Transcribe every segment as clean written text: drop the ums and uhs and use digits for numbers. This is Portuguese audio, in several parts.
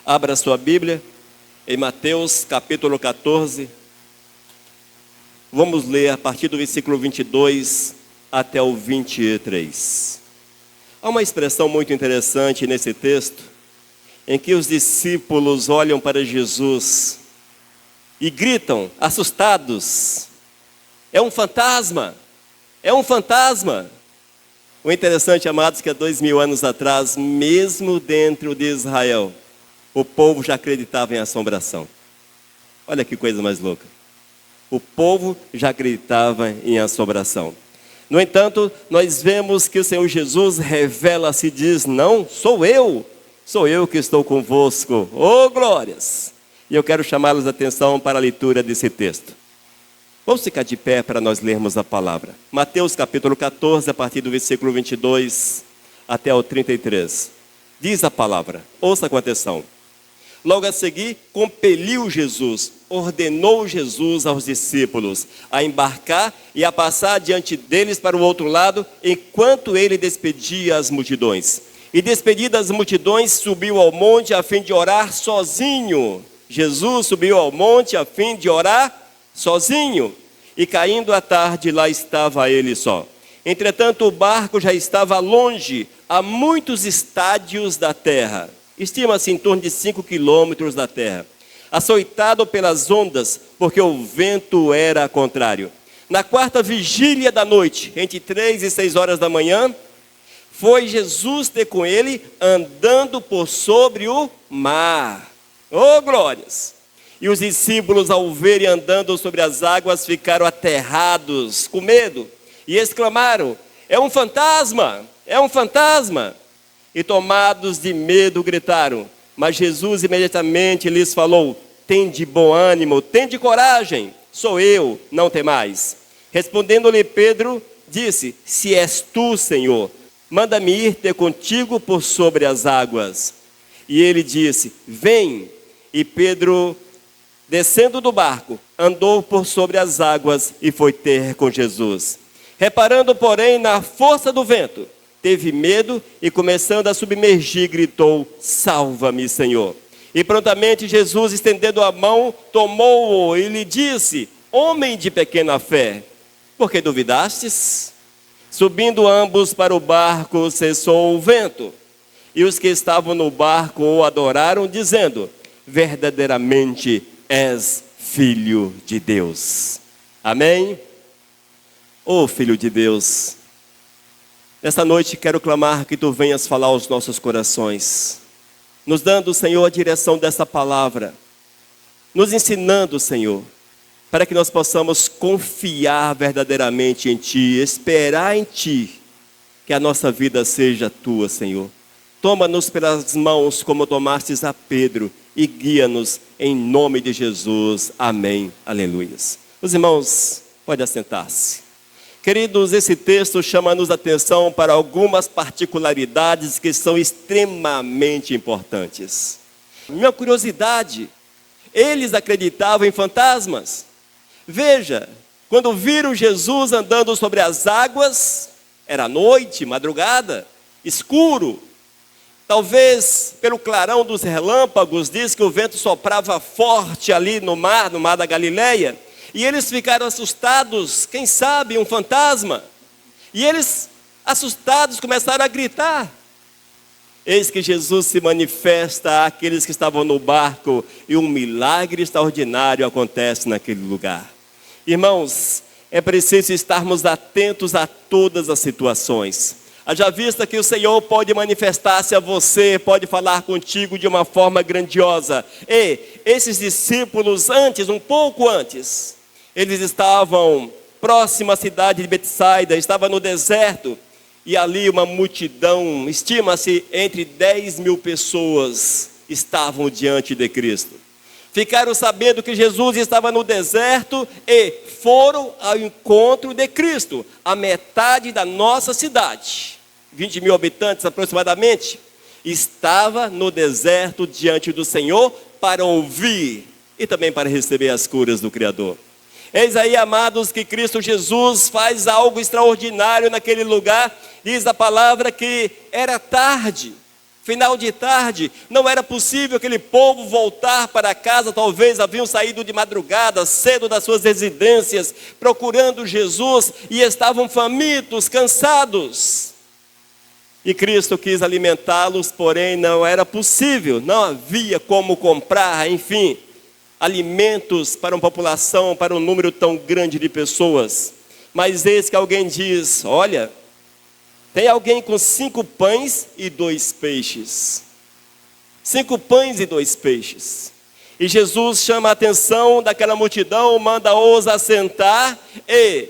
Abra sua Bíblia em Mateus capítulo 14. Vamos ler a partir do versículo 22 até o 23. Há uma expressão muito interessante nesse texto, em que os discípulos olham para Jesus e gritam, assustados: é um fantasma! É um fantasma! O interessante, amados, que há 2000 anos atrás, mesmo dentro de Israel, o povo já acreditava em assombração. Olha que coisa mais louca. O povo já acreditava em assombração. No entanto, nós vemos que o Senhor Jesus revela-se e diz: não, sou eu que estou convosco. Oh, glórias! E eu quero chamá-los a atenção para a leitura desse texto. Vamos ficar de pé para nós lermos a palavra. Mateus capítulo 14, a partir do versículo 22 até o 33. Diz a palavra, ouça com atenção. Logo a seguir, ordenou Jesus aos discípulos a embarcar e a passar diante deles para o outro lado, enquanto ele despedia as multidões. E despedidas as multidões, subiu ao monte a fim de orar sozinho. Jesus subiu ao monte a fim de orar sozinho, e caindo a tarde, lá estava ele só. Entretanto, o barco já estava longe, a muitos estádios da terra, estima-se em torno de 5 quilômetros da terra, açoitado pelas ondas, porque o vento era contrário. Na quarta vigília da noite, entre 3 e 6 horas da manhã, foi Jesus ter com ele, andando por sobre o mar. Oh, glórias! E os discípulos, ao verem andando sobre as águas, ficaram aterrados, com medo, e exclamaram: é um fantasma! É um fantasma! E tomados de medo, gritaram. Mas Jesus imediatamente lhes falou: tende bom ânimo, tende coragem, sou eu, não temais. Respondendo-lhe Pedro, disse: se és tu, Senhor, manda-me ir ter contigo por sobre as águas. E ele disse: vem. E Pedro, descendo do barco, andou por sobre as águas e foi ter com Jesus. Reparando, porém, na força do vento, teve medo e, começando a submergir, gritou: salva-me, Senhor. E prontamente Jesus, estendendo a mão, tomou-o e lhe disse: homem de pequena fé, por que duvidastes? Subindo ambos para o barco, cessou o vento. E os que estavam no barco o adoraram, dizendo: verdadeiramente és filho de Deus. Amém? Oh, filho de Deus, nesta noite quero clamar que tu venhas falar aos nossos corações, nos dando, Senhor, a direção dessa palavra, nos ensinando, Senhor, para que nós possamos confiar verdadeiramente em Ti, esperar em Ti, que a nossa vida seja Tua, Senhor. Toma-nos pelas mãos como tomastes a Pedro e guia-nos em nome de Jesus. Amém. Aleluia. Os irmãos, pode assentar-se. Queridos, esse texto chama-nos a atenção para algumas particularidades que são extremamente importantes. Minha curiosidade, eles acreditavam em fantasmas. Veja, quando viram Jesus andando sobre as águas, era noite, madrugada, escuro. Talvez pelo clarão dos relâmpagos, diz que o vento soprava forte ali no mar da Galileia. E eles ficaram assustados, quem sabe um fantasma. E eles, assustados, começaram a gritar. Eis que Jesus se manifesta àqueles que estavam no barco e um milagre extraordinário acontece naquele lugar. Irmãos, é preciso estarmos atentos a todas as situações. Haja vista que o Senhor pode manifestar-se a você, pode falar contigo de uma forma grandiosa. E esses discípulos um pouco antes, eles estavam próximo à cidade de Betsaida, estavam no deserto, e ali uma multidão, estima-se entre 10.000 pessoas, estavam diante de Cristo. Ficaram sabendo que Jesus estava no deserto e foram ao encontro de Cristo, a metade da nossa cidade. 20.000 habitantes aproximadamente, estava no deserto diante do Senhor para ouvir e também para receber as curas do Criador. Eis aí, amados, que Cristo Jesus faz algo extraordinário naquele lugar. Diz a palavra que era tarde, Final de tarde, não era possível aquele povo voltar para casa, talvez haviam saído de madrugada, cedo das suas residências, procurando Jesus, e estavam famintos, cansados. E Cristo quis alimentá-los, porém não era possível, não havia como comprar, enfim, alimentos para uma população, para um número tão grande de pessoas. Mas eis que alguém diz: olha, tem alguém com 5 pães e 2 peixes. 5 pães e 2 peixes. E Jesus chama a atenção daquela multidão, manda-os assentar, e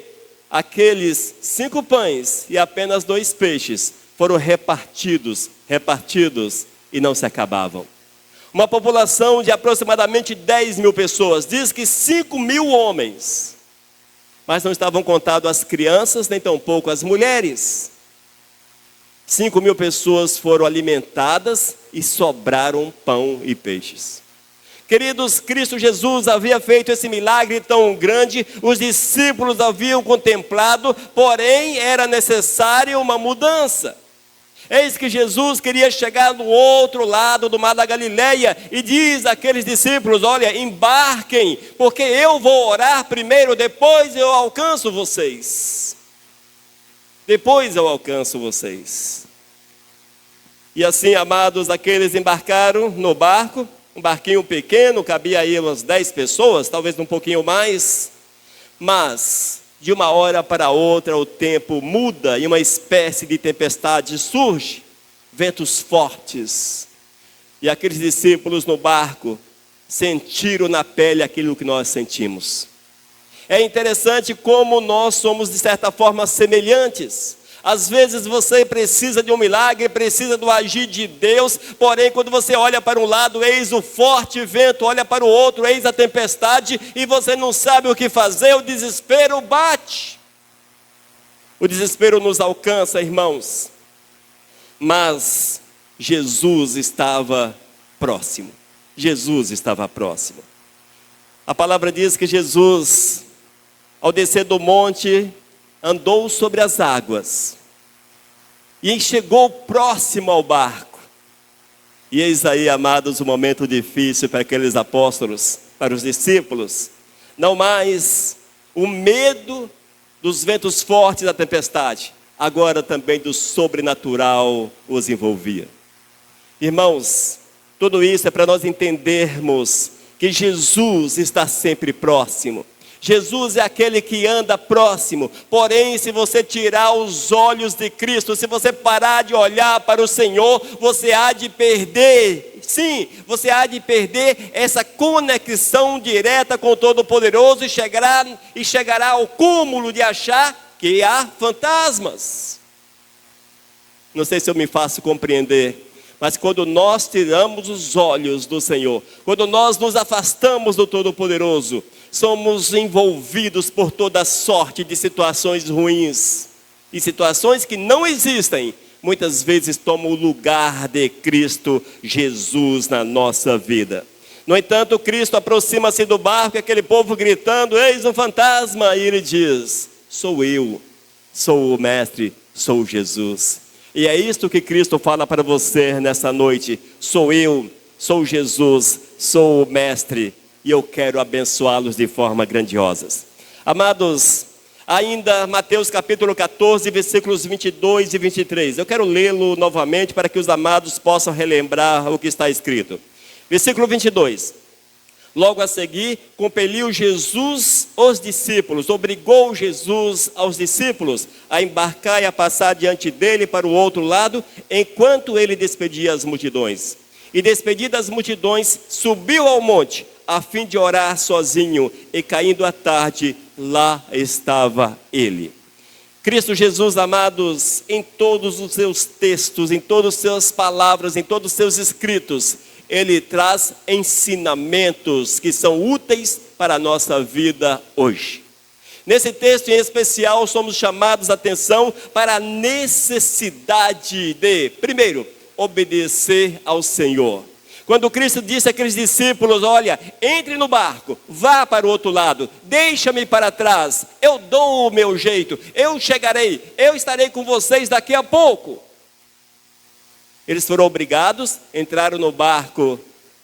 aqueles 5 pães e apenas 2 peixes foram repartidos e não se acabavam. Uma população de aproximadamente 10 mil pessoas, diz que 5 mil homens, mas não estavam contados as crianças, nem tampouco as mulheres. 5 mil pessoas foram alimentadas e sobraram pão e peixes. Queridos, Cristo Jesus havia feito esse milagre tão grande, os discípulos haviam contemplado, porém era necessária uma mudança. Eis que Jesus queria chegar no outro lado do mar da Galileia e diz àqueles discípulos: olha, embarquem, porque eu vou orar primeiro, depois eu alcanço vocês. Depois eu alcanço vocês. E assim, amados, aqueles embarcaram no barco, um barquinho pequeno, cabia aí umas 10 pessoas, talvez um pouquinho mais. Mas, de uma hora para outra, o tempo muda e uma espécie de tempestade surge, ventos fortes. E aqueles discípulos no barco sentiram na pele aquilo que nós sentimos. É interessante como nós somos, de certa forma, semelhantes. Às vezes você precisa de um milagre, precisa do agir de Deus, porém quando você olha para um lado, eis o forte vento, olha para o outro, eis a tempestade, e você não sabe o que fazer, o desespero bate. O desespero nos alcança, irmãos. Mas Jesus estava próximo. Jesus estava próximo. A palavra diz que Jesus, ao descer do monte, andou sobre as águas e chegou próximo ao barco. E eis aí, amados, um momento difícil para aqueles apóstolos, para os discípulos. Não mais o medo dos ventos fortes da tempestade, agora também do sobrenatural os envolvia. Irmãos, tudo isso é para nós entendermos que Jesus está sempre próximo. Jesus é aquele que anda próximo, porém se você tirar os olhos de Cristo, se você parar de olhar para o Senhor, você há de perder, sim, você há de perder essa conexão direta com o Todo-Poderoso e chegará ao cúmulo de achar que há fantasmas. Não sei se eu me faço compreender. Mas quando nós tiramos os olhos do Senhor, quando nós nos afastamos do Todo-Poderoso, somos envolvidos por toda sorte de situações ruins. E situações que não existem, muitas vezes tomam o lugar de Cristo Jesus na nossa vida. No entanto, Cristo aproxima-se do barco, aquele povo gritando: eis um fantasma! E ele diz: sou eu, sou o Mestre, sou Jesus. E é isto que Cristo fala para você nessa noite: sou eu, sou Jesus, sou o Mestre, e eu quero abençoá-los de forma grandiosa. Amados, ainda Mateus capítulo 14, versículos 22 e 23. Eu quero lê-lo novamente para que os amados possam relembrar o que está escrito. Versículo 22. Logo a seguir, compeliu Jesus os discípulos, obrigou Jesus aos discípulos a embarcar e a passar diante dele para o outro lado, enquanto ele despedia as multidões. E despedidas as multidões, subiu ao monte, a fim de orar sozinho, e caindo a tarde, lá estava ele. Cristo Jesus, amados, em todos os seus textos, em todas as suas palavras, em todos os seus escritos, ele traz ensinamentos que são úteis para a nossa vida hoje. Nesse texto em especial, somos chamados a atenção para a necessidade de, primeiro, obedecer ao Senhor. Quando Cristo disse àqueles discípulos: olha, entre no barco, vá para o outro lado, deixa-me para trás, eu dou o meu jeito, eu chegarei, eu estarei com vocês daqui a pouco. Eles foram obrigados, entraram no barco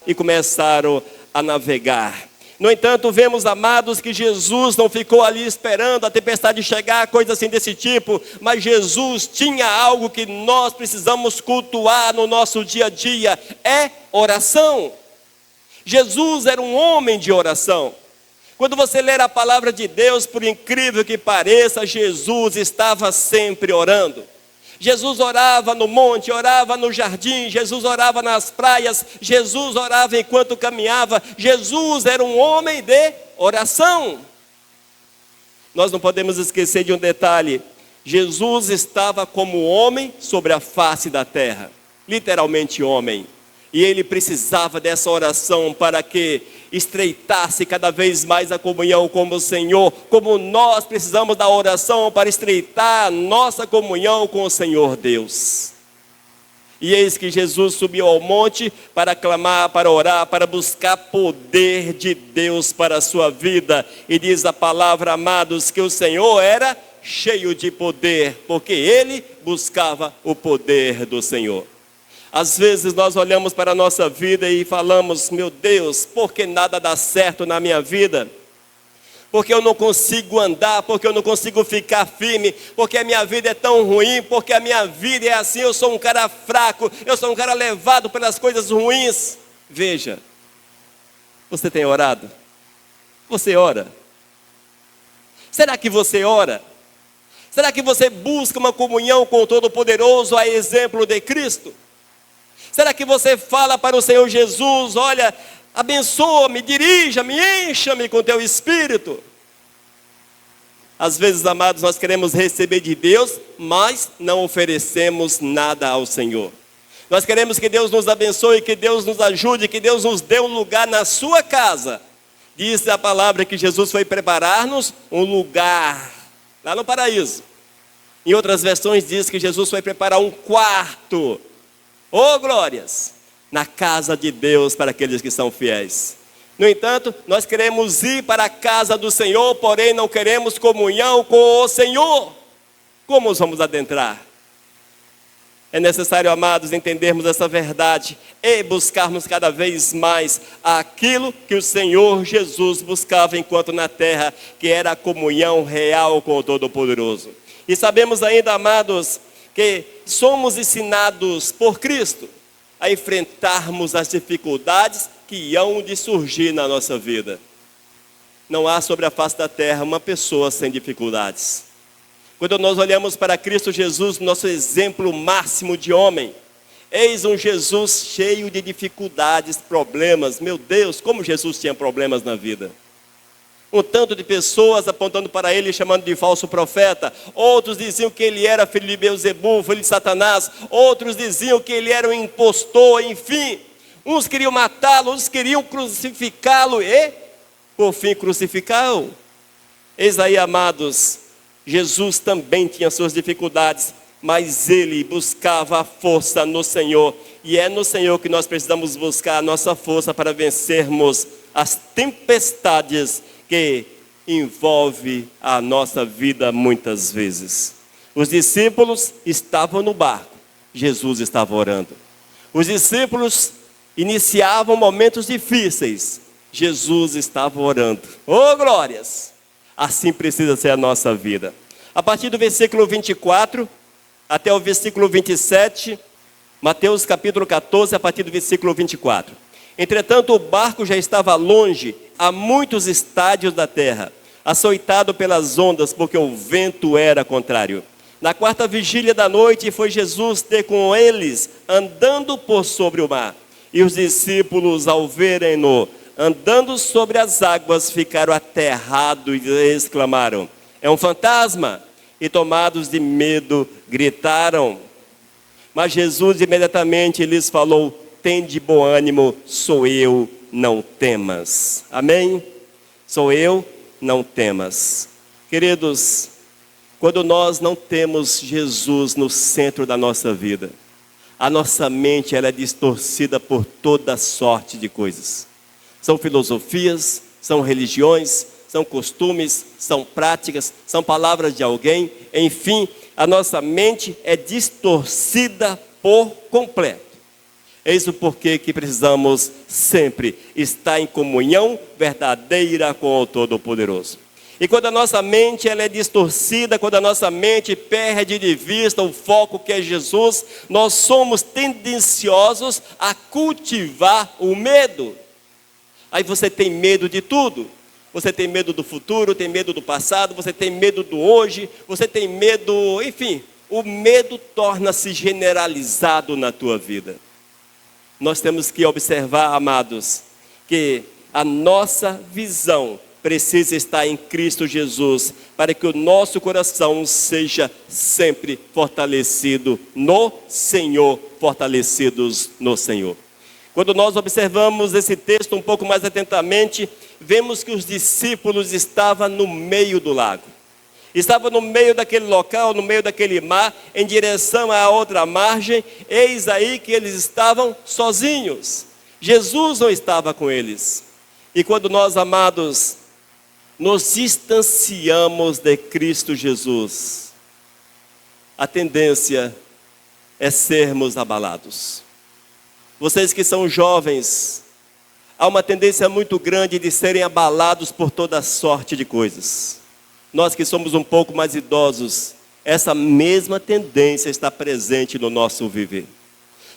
e começaram a navegar. No entanto, vemos, amados, que Jesus não ficou ali esperando a tempestade chegar, coisa assim desse tipo, mas Jesus tinha algo que nós precisamos cultuar no nosso dia a dia, é oração. Jesus era um homem de oração. Quando você ler a palavra de Deus, por incrível que pareça, Jesus estava sempre orando. Jesus orava no monte, orava no jardim, Jesus orava nas praias, Jesus orava enquanto caminhava. Jesus era um homem de oração. Nós não podemos esquecer de um detalhe: Jesus estava como homem sobre a face da terra, literalmente homem. E ele precisava dessa oração para que estreitasse cada vez mais a comunhão com o Senhor, como nós precisamos da oração para estreitar a nossa comunhão com o Senhor Deus. E eis que Jesus subiu ao monte para clamar, para orar, para buscar poder de Deus para a sua vida. E diz a palavra, amados, que o Senhor era cheio de poder, porque ele buscava o poder do Senhor. Às vezes nós olhamos para a nossa vida e falamos: meu Deus, por que nada dá certo na minha vida? Porque eu não consigo andar, porque eu não consigo ficar firme, porque a minha vida é tão ruim, porque a minha vida é assim, eu sou um cara fraco, eu sou um cara levado pelas coisas ruins. Veja, você tem orado? Você ora? Será que você ora? Será que você busca uma comunhão com o Todo-Poderoso, a exemplo de Cristo? Será que você fala para o Senhor Jesus: olha, abençoa-me, dirija-me, encha-me com teu Espírito? Às vezes, amados, nós queremos receber de Deus, mas não oferecemos nada ao Senhor. Nós queremos que Deus nos abençoe, que Deus nos ajude, que Deus nos dê um lugar na sua casa. Diz a palavra que Jesus foi preparar-nos um lugar lá no paraíso. Em outras versões diz que Jesus foi preparar um quarto. Oh, glórias! Na casa de Deus para aqueles que são fiéis. No entanto, nós queremos ir para a casa do Senhor, porém não queremos comunhão com o Senhor. Como os vamos adentrar? É necessário, amados, entendermos essa verdade e buscarmos cada vez mais aquilo que o Senhor Jesus buscava enquanto na terra, que era a comunhão real com o Todo-Poderoso. E sabemos ainda, amados, que somos ensinados por Cristo a enfrentarmos as dificuldades que hão de surgir na nossa vida. Não há sobre a face da terra uma pessoa sem dificuldades. Quando nós olhamos para Cristo Jesus, nosso exemplo máximo de homem, eis um Jesus cheio de dificuldades, problemas. Meu Deus, como Jesus tinha problemas na vida. Um tanto de pessoas apontando para ele, chamando de falso profeta. Outros diziam que ele era filho de Beelzebul, filho de Satanás. Outros diziam que ele era um impostor, enfim. Uns queriam matá-lo, outros queriam crucificá-lo e, por fim, crucificá-lo. Eis aí, amados, Jesus também tinha suas dificuldades, mas ele buscava a força no Senhor. E é no Senhor que nós precisamos buscar a nossa força para vencermos as tempestades que envolve a nossa vida muitas vezes. Os discípulos estavam no barco, Jesus estava orando. Os discípulos iniciavam momentos difíceis, Jesus estava orando. Oh, glórias! Assim precisa ser a nossa vida. A partir do versículo 24 até o versículo 27, Mateus capítulo 14, a partir do versículo 24. Entretanto, o barco já estava longe, a muitos estádios da terra, açoitado pelas ondas, porque o vento era contrário. Na quarta vigília da noite, foi Jesus ter com eles, andando por sobre o mar. E os discípulos, ao verem-no andando sobre as águas, ficaram aterrados e exclamaram: é um fantasma! E tomados de medo, gritaram. Mas Jesus imediatamente lhes falou: tende bom ânimo, sou eu, não temas. Amém? Sou eu, não temas. Queridos, quando nós não temos Jesus no centro da nossa vida, a nossa mente ela é distorcida por toda sorte de coisas. São filosofias, são religiões, são costumes, são práticas, são palavras de alguém, enfim, a nossa mente é distorcida por completo. Eis o porquê que precisamos sempre estar em comunhão verdadeira com o Todo-Poderoso. E quando a nossa mente ela é distorcida, quando a nossa mente perde de vista o foco que é Jesus, nós somos tendenciosos a cultivar o medo. Aí você tem medo de tudo. Você tem medo do futuro, tem medo do passado, você tem medo do hoje, você tem medo, enfim, o medo torna-se generalizado na tua vida. Nós temos que observar, amados, que a nossa visão precisa estar em Cristo Jesus, para que o nosso coração seja sempre fortalecido no Senhor, fortalecidos no Senhor. Quando nós observamos esse texto um pouco mais atentamente, vemos que os discípulos estavam no meio do lago. Estavam no meio daquele local, no meio daquele mar, em direção à outra margem. Eis aí que eles estavam sozinhos. Jesus não estava com eles. E quando nós, amados, nos distanciamos de Cristo Jesus, a tendência é sermos abalados. Vocês que são jovens, há uma tendência muito grande de serem abalados por toda sorte de coisas. Nós que somos um pouco mais idosos, essa mesma tendência está presente no nosso viver.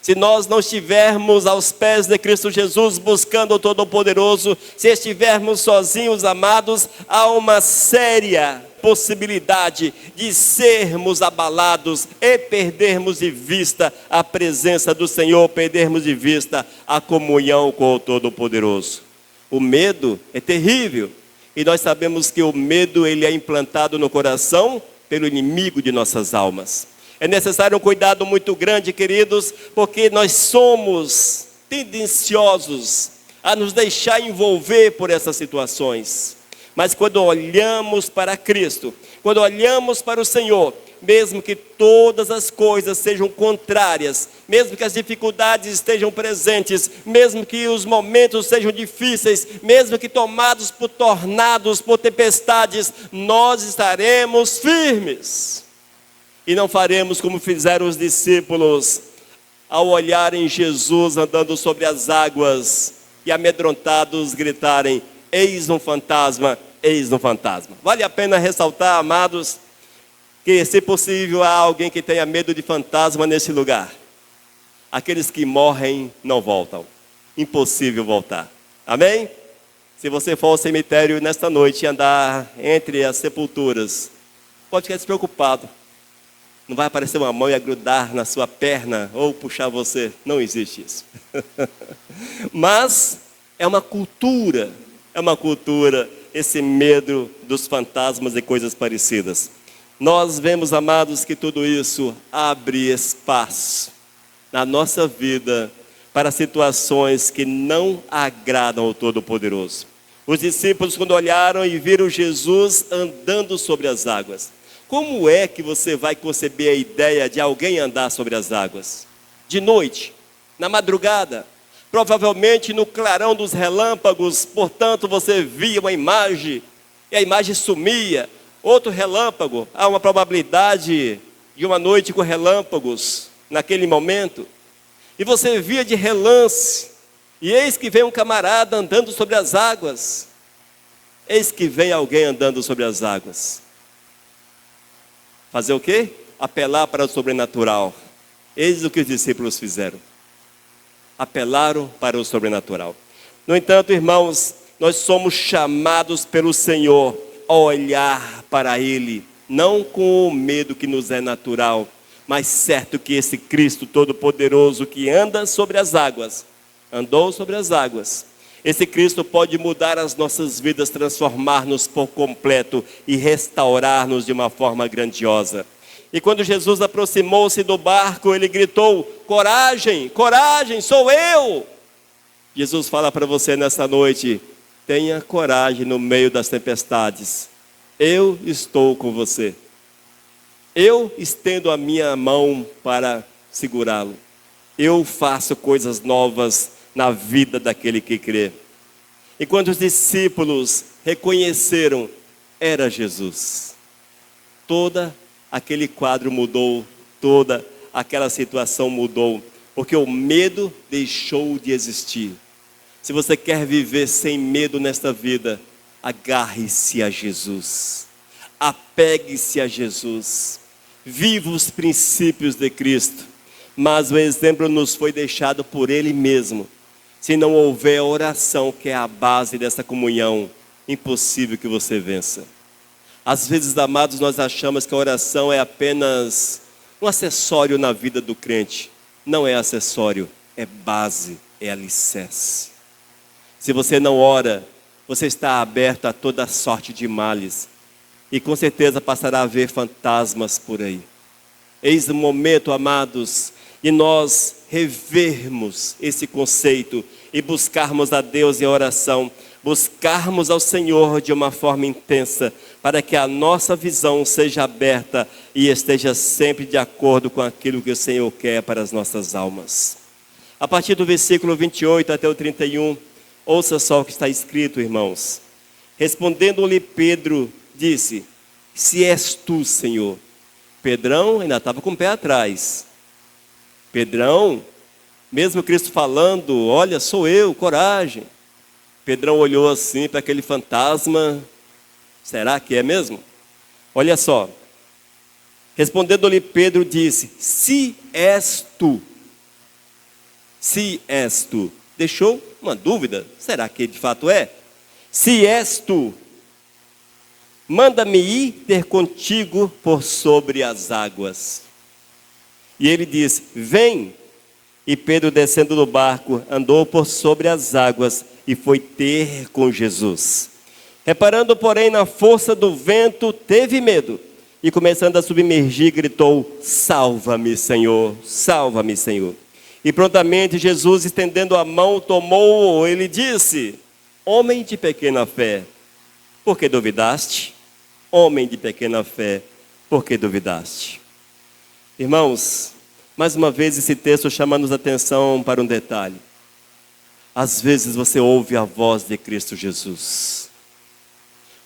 Se nós não estivermos aos pés de Cristo Jesus, buscando o Todo-Poderoso, se estivermos sozinhos, amados, há uma séria possibilidade de sermos abalados e perdermos de vista a presença do Senhor, perdermos de vista a comunhão com o Todo-Poderoso. O medo é terrível. E nós sabemos que o medo ele é implantado no coração pelo inimigo de nossas almas. É necessário um cuidado muito grande, queridos, porque nós somos tendenciosos a nos deixar envolver por essas situações. Mas quando olhamos para Cristo, quando olhamos para o Senhor, mesmo que todas as coisas sejam contrárias, mesmo que as dificuldades estejam presentes, mesmo que os momentos sejam difíceis, mesmo que tomados por tornados, por tempestades, nós estaremos firmes. E não faremos como fizeram os discípulos, ao olharem Jesus andando sobre as águas e amedrontados gritarem: eis um fantasma, eis um fantasma. Vale a pena ressaltar, amados, que se possível há alguém que tenha medo de fantasma nesse lugar. Aqueles que morrem não voltam. Impossível voltar. Amém? Se você for ao cemitério nesta noite e andar entre as sepulturas, pode ficar despreocupado. Não vai aparecer uma mão e grudar na sua perna ou puxar você. Não existe isso. Mas é uma cultura esse medo dos fantasmas e coisas parecidas. Nós vemos, amados, que tudo isso abre espaço na nossa vida para situações que não agradam ao Todo-Poderoso. Os discípulos, quando olharam e viram Jesus andando sobre as águas, como é que você vai conceber a ideia de alguém andar sobre as águas? De noite, na madrugada, provavelmente no clarão dos relâmpagos, portanto você via uma imagem e a imagem sumia. Outro relâmpago, há uma probabilidade de uma noite com relâmpagos naquele momento. E você via de relance, e eis que vem um camarada andando sobre as águas. Eis que vem alguém andando sobre as águas. Fazer o quê? Apelar para o sobrenatural. Eis o que os discípulos fizeram. Apelaram para o sobrenatural. No entanto, irmãos, nós somos chamados pelo Senhor a olhar para Ele, não com o medo que nos é natural, mas certo que esse Cristo Todo-Poderoso que anda sobre as águas, andou sobre as águas, esse Cristo pode mudar as nossas vidas, transformar-nos por completo e restaurar-nos de uma forma grandiosa. E quando Jesus aproximou-se do barco, ele gritou: coragem, coragem, sou eu. Jesus fala para você nessa noite: tenha coragem no meio das tempestades. Eu estou com você. Eu estendo a minha mão para segurá-lo. Eu faço coisas novas na vida daquele que crê. E quando os discípulos reconheceram, era Jesus. Todo aquele quadro mudou, toda aquela situação mudou, porque o medo deixou de existir. Se você quer viver sem medo nesta vida, agarre-se a Jesus, apegue-se a Jesus, viva os princípios de Cristo, mas o exemplo nos foi deixado por Ele mesmo. Se não houver oração, que é a base dessa comunhão, impossível que você vença. Às vezes, amados, nós achamos que a oração é apenas um acessório na vida do crente. Não é acessório, é base, é alicerce. Se você não ora, você está aberto a toda sorte de males, e com certeza passará a ver fantasmas por aí. Eis o momento, amados, de nós revermos esse conceito e buscarmos a Deus em oração, buscarmos ao Senhor de uma forma intensa, para que a nossa visão seja aberta e esteja sempre de acordo com aquilo que o Senhor quer para as nossas almas. A partir do versículo 28 até o 31, ouça só o que está escrito, irmãos. Respondendo-lhe Pedro, disse: se és tu, Senhor. Pedrão ainda estava com o pé atrás. Pedrão, mesmo Cristo falando, olha, sou eu, coragem. Pedrão olhou assim para aquele fantasma. Será que é mesmo? Olha só. Respondendo-lhe Pedro, disse: se és tu. Se és tu. Deixou uma dúvida. Será que de fato é? Se és tu, manda-me ir ter contigo por sobre as águas. E ele disse: vem. E Pedro, descendo do barco, andou por sobre as águas e foi ter com Jesus. Reparando, porém, na força do vento, teve medo. E começando a submergir, gritou: salva-me, Senhor, salva-me, Senhor. E prontamente Jesus, estendendo a mão, tomou-o. Ele disse: homem de pequena fé, por que duvidaste? Homem de pequena fé, por que duvidaste? Irmãos, mais uma vez esse texto chama-nos atenção para um detalhe. Às vezes você ouve a voz de Cristo Jesus.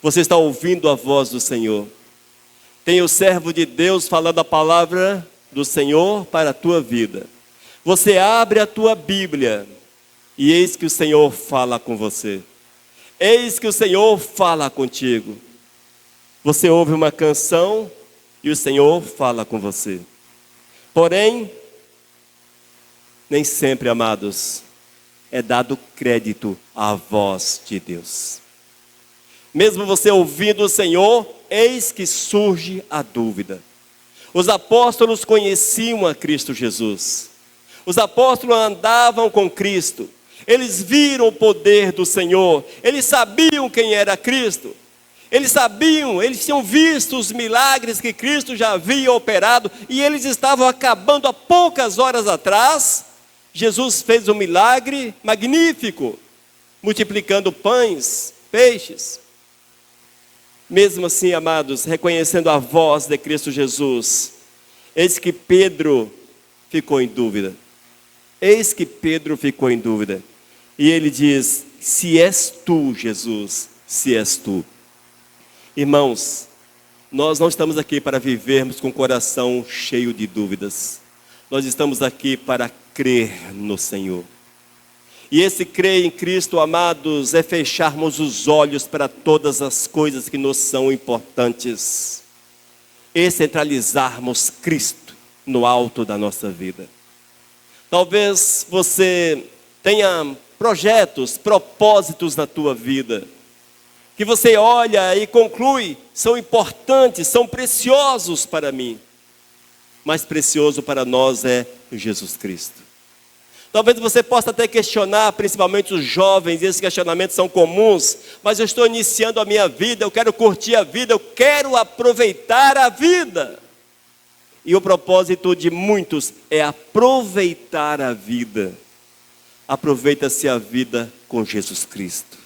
Você está ouvindo a voz do Senhor. Tem o servo de Deus falando a palavra do Senhor para a tua vida. Você abre a tua Bíblia e eis que o Senhor fala com você. Eis que o Senhor fala contigo. Você ouve uma canção e o Senhor fala com você. Porém, nem sempre, amados, é dado crédito à voz de Deus. Mesmo você ouvindo o Senhor, eis que surge a dúvida. Os apóstolos conheciam a Cristo Jesus. Os apóstolos andavam com Cristo. Eles viram o poder do Senhor. Eles sabiam quem era Cristo. Eles sabiam, eles tinham visto os milagres que Cristo já havia operado. E eles estavam acabando há poucas horas atrás. Jesus fez um milagre magnífico, multiplicando pães, peixes. Mesmo assim, amados, reconhecendo a voz de Cristo Jesus, eis que Pedro ficou em dúvida. Eis que Pedro ficou em dúvida. E ele diz: se és tu, Jesus, se és tu. Irmãos, nós não estamos aqui para vivermos com o coração cheio de dúvidas. Nós estamos aqui para crer no Senhor. E esse crer em Cristo, amados, é fecharmos os olhos para todas as coisas que nos são importantes. E centralizarmos Cristo no alto da nossa vida. Talvez você tenha projetos, propósitos na tua vida, que você olha e conclui, são importantes, são preciosos para mim. Mais precioso para nós é Jesus Cristo. Talvez você possa até questionar, principalmente os jovens, e esses questionamentos são comuns, mas eu estou iniciando a minha vida, eu quero curtir a vida, eu quero aproveitar a vida. E o propósito de muitos é aproveitar a vida. Aproveita-se a vida com Jesus Cristo.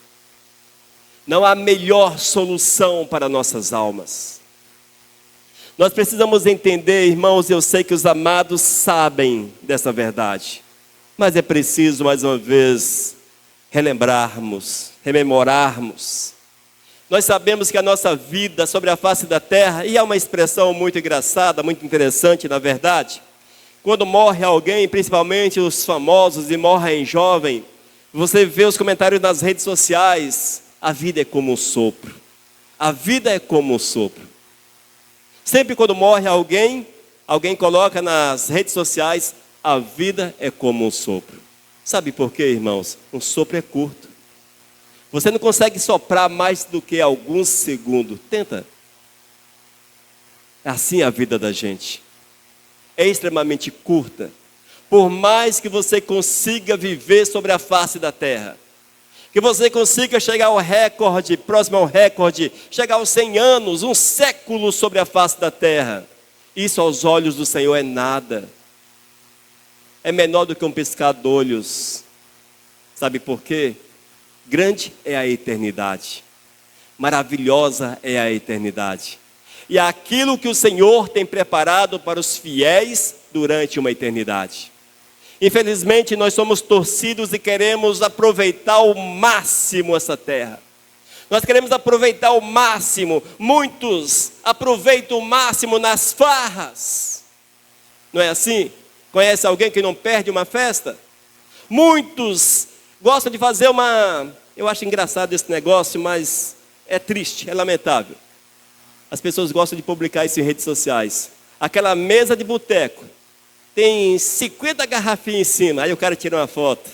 Não há melhor solução para nossas almas. Nós precisamos entender, irmãos, eu sei que os amados sabem dessa verdade, mas é preciso mais uma vez relembrarmos, rememorarmos. Nós sabemos que a nossa vida sobre a face da terra, e há uma expressão muito engraçada, muito interessante na verdade, Quando morre alguém, principalmente os famosos e morrem jovem, você vê os comentários nas redes sociais, a vida é como um sopro. A vida é como um sopro. Sempre quando morre alguém, alguém coloca nas redes sociais, a vida é como um sopro. Sabe por quê, irmãos? Um sopro é curto. Você não consegue soprar mais do que alguns segundos. Tenta. É assim a vida da gente. É extremamente curta. Por mais que você consiga viver sobre a face da terra, que você consiga chegar ao recorde, próximo ao recorde, chegar aos 100 anos, um século sobre a face da terra, isso aos olhos do Senhor é nada. É menor do que um piscar de olhos. Sabe por quê? Grande é a eternidade. Maravilhosa é a eternidade. E aquilo que o Senhor tem preparado para os fiéis durante uma eternidade. Infelizmente, nós somos torcidos e queremos aproveitar ao máximo essa terra. Nós queremos aproveitar ao máximo. Muitos aproveitam o máximo nas farras. Não é assim? Conhece alguém que não perde uma festa? Muitos gostam de fazer uma... Eu acho engraçado esse negócio, mas é triste, é lamentável. As pessoas gostam de publicar isso em redes sociais. Aquela mesa de boteco, tem 50 garrafinhas em cima, aí o cara tira uma foto.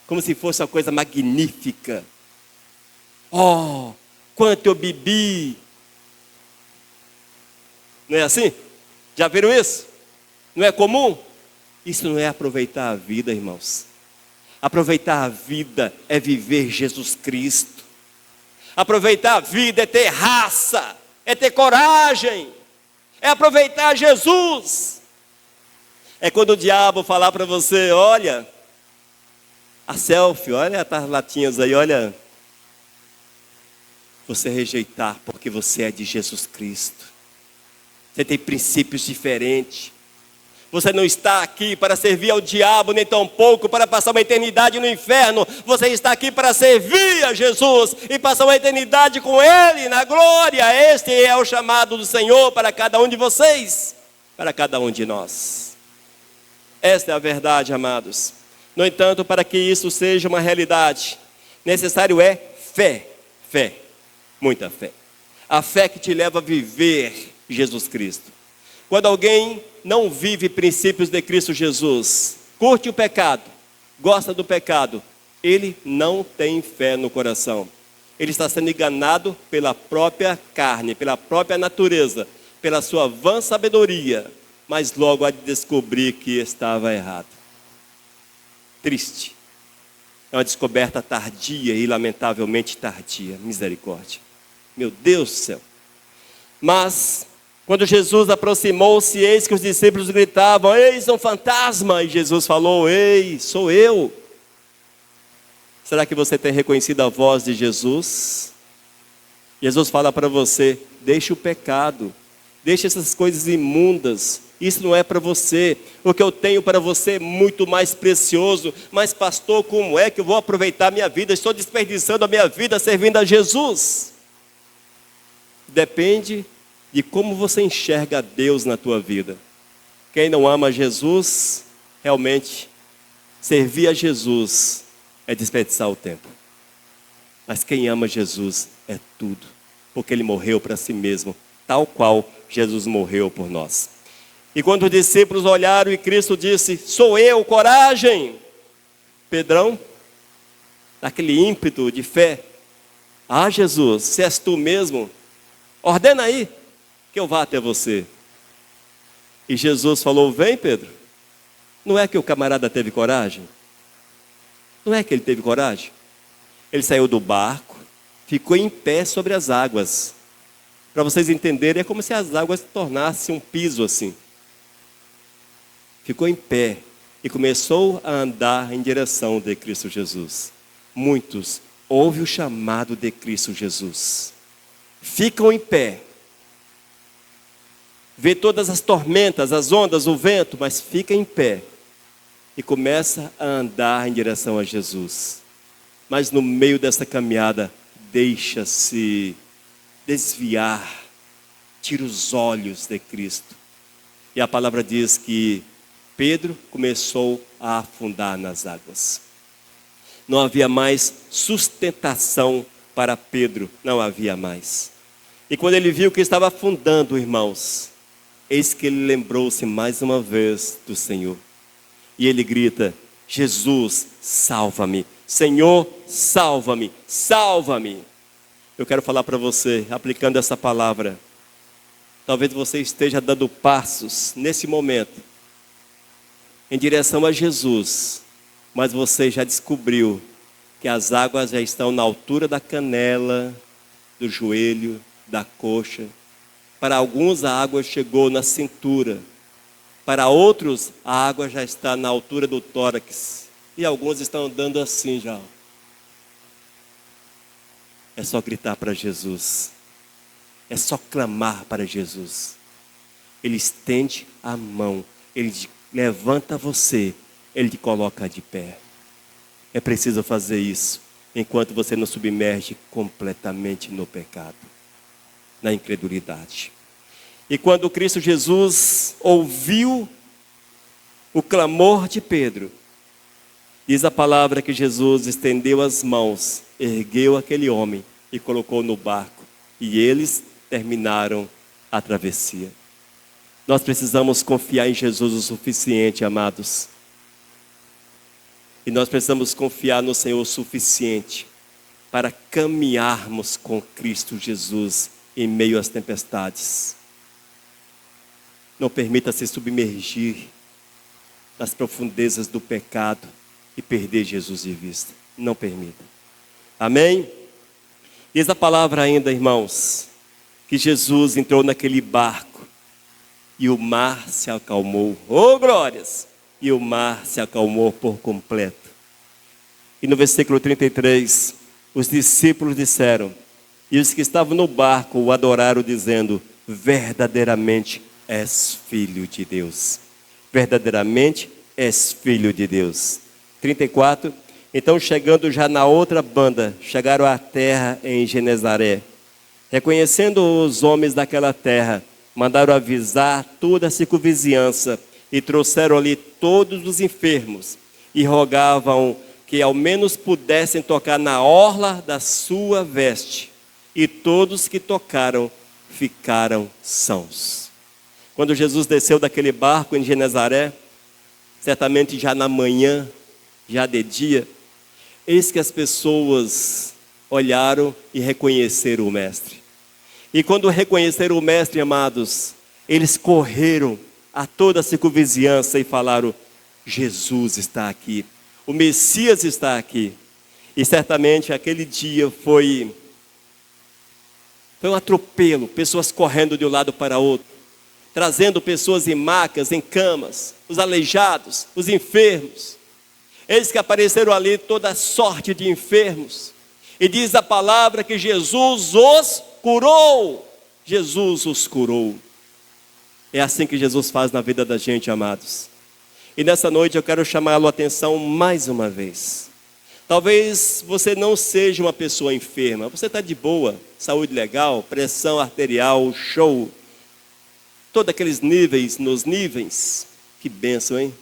Como se fosse uma coisa magnífica. Oh, quanto eu bebi. Não é assim? Já viram isso? Não é comum? Isso não é aproveitar a vida, irmãos. Aproveitar a vida é viver Jesus Cristo. Aproveitar a vida é ter raça, é ter coragem, é aproveitar Jesus. É quando o diabo falar para você, olha, a selfie, olha as latinhas aí, olha. Você rejeitar porque você é de Jesus Cristo. Você tem princípios diferentes. Você não está aqui para servir ao diabo, nem tampouco para passar uma eternidade no inferno. Você está aqui para servir a Jesus e passar uma eternidade com Ele na glória. Este é o chamado do Senhor para cada um de vocês, para cada um de nós. Esta é a verdade, amados. No entanto, para que isso seja uma realidade, necessário é fé, fé, muita fé. A fé que te leva a viver Jesus Cristo. Quando alguém não vive princípios de Cristo Jesus, curte o pecado, gosta do pecado, ele não tem fé no coração. Ele está sendo enganado pela própria carne, pela própria natureza, pela sua vã sabedoria, mas logo há de descobrir que estava errado. Triste. É uma descoberta tardia e lamentavelmente tardia. Misericórdia. Meu Deus do céu. Mas quando Jesus aproximou-se, eis que os discípulos gritavam, eis um fantasma, e Jesus falou, ei, sou eu. Será que você tem reconhecido a voz de Jesus? Jesus fala para você, deixe o pecado, deixe essas coisas imundas, isso não é para você. O que eu tenho para você é muito mais precioso. Mas pastor, como é que eu vou aproveitar a minha vida? Estou desperdiçando a minha vida servindo a Jesus. Depende de como você enxerga Deus na tua vida. Quem não ama Jesus, realmente, servir a Jesus é desperdiçar o tempo. Mas quem ama Jesus é tudo, porque Ele morreu para si mesmo, tal qual Jesus morreu por nós. E quando os discípulos olharam e Cristo disse, sou eu, coragem. Pedrão, naquele ímpeto de fé, ah Jesus, se és tu mesmo, ordena aí, que eu vá até você. E Jesus falou, vem Pedro. Não é que o camarada teve coragem? Não é que ele teve coragem? Ele saiu do barco, ficou em pé sobre as águas. Para vocês entenderem, é como se as águas tornassem um piso assim. Ficou em pé e começou a andar em direção de Cristo Jesus. Muitos ouvem o chamado de Cristo Jesus. Ficam em pé. Vê todas as tormentas, as ondas, o vento, mas fica em pé. E começa a andar em direção a Jesus. Mas no meio dessa caminhada, deixa-se desviar. Tira os olhos de Cristo. E a palavra diz que Pedro começou a afundar nas águas. Não havia mais sustentação para Pedro, não havia mais. E quando ele viu que estava afundando, irmãos, eis que ele lembrou-se mais uma vez do Senhor. E ele grita: Jesus, salva-me. Senhor, salva-me, salva-me. Eu quero falar para você, aplicando essa palavra. Talvez você esteja dando passos nesse momento em direção a Jesus, mas você já descobriu que as águas já estão na altura da canela, do joelho, da coxa. Para alguns a água chegou na cintura, para outros a água já está na altura do tórax, e alguns estão andando assim já. É só gritar para Jesus, é só clamar para Jesus. Ele estende a mão, Ele levanta você, Ele te coloca de pé. É preciso fazer isso enquanto você não submerge completamente no pecado, na incredulidade. E quando Cristo Jesus ouviu o clamor de Pedro, diz a palavra que Jesus estendeu as mãos, ergueu aquele homem e colocou no barco. E eles terminaram a travessia. Nós precisamos confiar em Jesus o suficiente, amados. E nós precisamos confiar no Senhor o suficiente para caminharmos com Cristo Jesus em meio às tempestades. Não permita se submergir nas profundezas do pecado e perder Jesus de vista. Não permita. Amém? Diz a palavra ainda, irmãos, que Jesus entrou naquele barco e o mar se acalmou. Oh, glórias! E o mar se acalmou por completo. E no versículo 33, os discípulos disseram, e os que estavam no barco o adoraram, dizendo: verdadeiramente és filho de Deus. Verdadeiramente és filho de Deus. 34, então chegando já na outra banda, chegaram à terra em Genezaré. Reconhecendo os homens daquela terra, mandaram avisar toda a circunvizinhança e trouxeram ali todos os enfermos e rogavam que ao menos pudessem tocar na orla da sua veste. E todos que tocaram ficaram sãos. Quando Jesus desceu daquele barco em Genezaré, certamente já na manhã, já de dia, eis que as pessoas olharam e reconheceram o Mestre. E quando reconheceram o Mestre, amados, eles correram a toda a circunvizinhança e falaram: Jesus está aqui, o Messias está aqui. E certamente aquele dia foi um atropelo, pessoas correndo de um lado para outro, trazendo pessoas em macas, em camas, os aleijados, os enfermos. Eis que apareceram ali toda sorte de enfermos. E diz a palavra que Jesus os curou. Jesus os curou. É assim que Jesus faz na vida da gente, amados. E nessa noite eu quero chamá-lo a atenção mais uma vez. Talvez você não seja uma pessoa enferma. Você está de boa, saúde legal, pressão arterial, show. Todos aqueles níveis nos níveis. Que bênção, hein?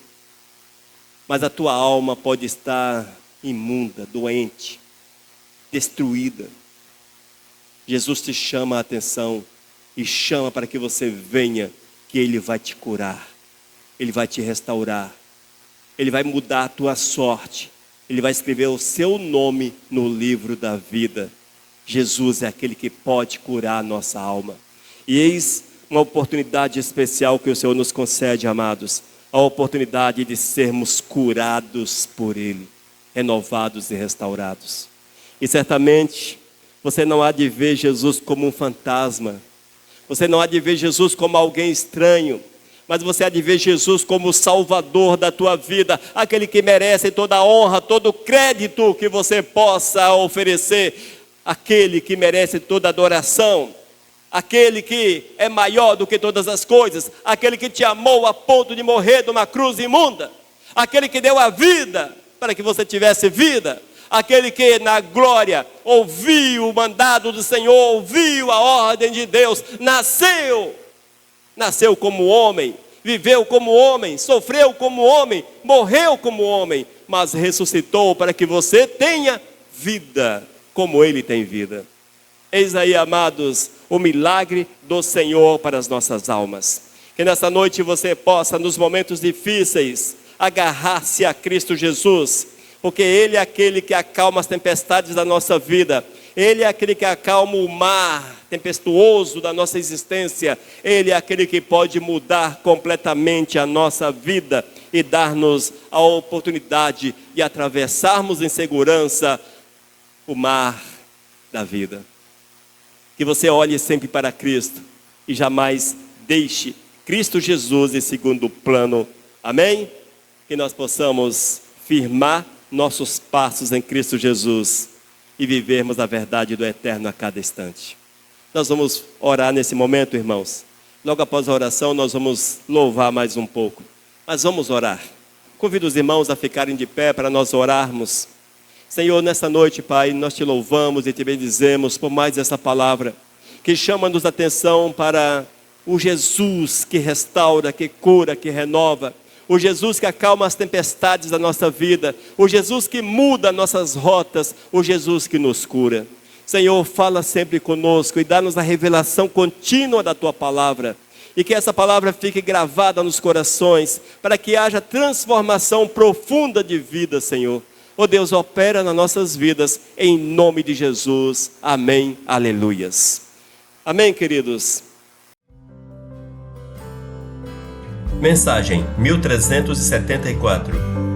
Mas a tua alma pode estar imunda, doente, destruída. Jesus te chama a atenção e chama para que você venha, que Ele vai te curar, Ele vai te restaurar, Ele vai mudar a tua sorte, Ele vai escrever o seu nome no livro da vida. Jesus é aquele que pode curar a nossa alma. E eis uma oportunidade especial que o Senhor nos concede, amados, a oportunidade de sermos curados por Ele, renovados e restaurados. E certamente você não há de ver Jesus como um fantasma, você não há de ver Jesus como alguém estranho, mas você há de ver Jesus como o Salvador da tua vida, aquele que merece toda a honra, todo o crédito que você possa oferecer, aquele que merece toda a adoração, aquele que é maior do que todas as coisas, aquele que te amou a ponto de morrer de uma cruz imunda, aquele que deu a vida para que você tivesse vida, aquele que na glória ouviu o mandado do Senhor, ouviu a ordem de Deus, nasceu como homem, viveu como homem, sofreu como homem, morreu como homem, mas ressuscitou para que você tenha vida, como Ele tem vida. Eis aí, amados, o milagre do Senhor para as nossas almas. Que nessa noite você possa, nos momentos difíceis, agarrar-se a Cristo Jesus, porque Ele é aquele que acalma as tempestades da nossa vida. Ele é aquele que acalma o mar tempestuoso da nossa existência. Ele é aquele que pode mudar completamente a nossa vida e dar-nos a oportunidade de atravessarmos em segurança o mar da vida. Que você olhe sempre para Cristo e jamais deixe Cristo Jesus em segundo plano. Amém? Que nós possamos firmar nossos passos em Cristo Jesus e vivermos a verdade do eterno a cada instante. Nós vamos orar nesse momento, irmãos. Logo após a oração, nós vamos louvar mais um pouco. Mas vamos orar. Convido os irmãos a ficarem de pé para nós orarmos. Senhor, nessa noite, Pai, nós te louvamos e te bendizemos por mais essa palavra, que chama-nos a atenção para o Jesus que restaura, que cura, que renova. O Jesus que acalma as tempestades da nossa vida, o Jesus que muda nossas rotas, o Jesus que nos cura. Senhor, fala sempre conosco e dá-nos a revelação contínua da Tua palavra, e que essa palavra fique gravada nos corações, para que haja transformação profunda de vida, Senhor. Ó Deus, opera nas nossas vidas, em nome de Jesus. Amém, aleluias. Amém, queridos. Mensagem 1374.